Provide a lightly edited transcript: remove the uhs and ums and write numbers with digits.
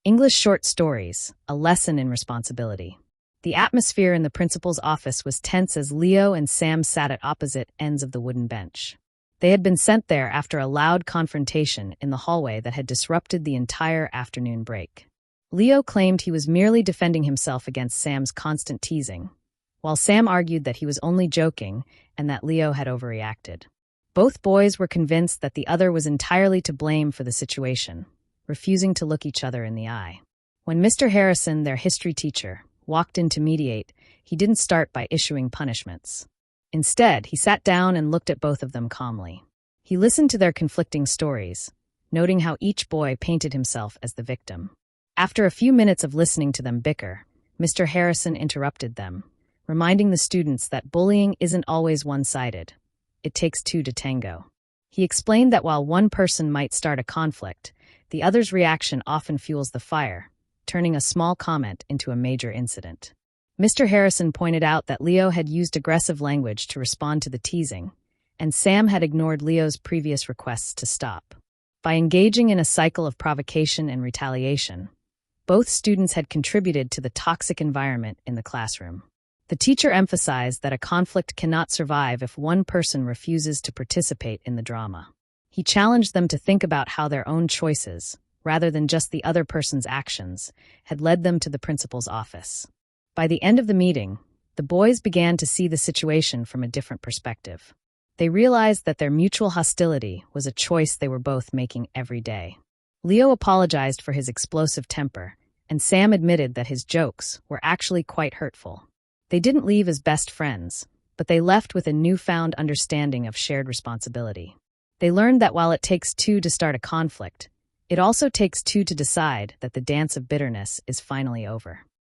English Short Stories, A Lesson in Responsibility. The atmosphere in the principal's office was tense as Leo and Sam sat at opposite ends of the wooden bench. They had been sent there after a loud confrontation in the hallway that had disrupted the entire afternoon break. Leo claimed he was merely defending himself against Sam's constant teasing, while Sam argued that he was only joking and that Leo had overreacted. Both boys were convinced that the other was entirely to blame for the situation, refusing to look each other in the eye. When Mr. Harrison, their history teacher, walked in to mediate, he didn't start by issuing punishments. Instead, he sat down and looked at both of them calmly. He listened to their conflicting stories, noting how each boy painted himself as the victim. After a few minutes of listening to them bicker, Mr. Harrison interrupted them, reminding the students that bullying isn't always one-sided. It takes two to tango. He explained that while one person might start a conflict, the other's reaction often fuels the fire, turning a small comment into a major incident. Mr. Harrison pointed out that Leo had used aggressive language to respond to the teasing, and Sam had ignored Leo's previous requests to stop. By engaging in a cycle of provocation and retaliation, both students had contributed to the toxic environment in the classroom. The teacher emphasized that a conflict cannot survive if one person refuses to participate in the drama. He challenged them to think about how their own choices, rather than just the other person's actions, had led them to the principal's office. By the end of the meeting, the boys began to see the situation from a different perspective. They realized that their mutual hostility was a choice they were both making every day. Leo apologized for his explosive temper, and Sam admitted that his jokes were actually quite hurtful. They didn't leave as best friends, but they left with a newfound understanding of shared responsibility. They learned that while it takes two to start a conflict, it also takes two to decide that the dance of bitterness is finally over.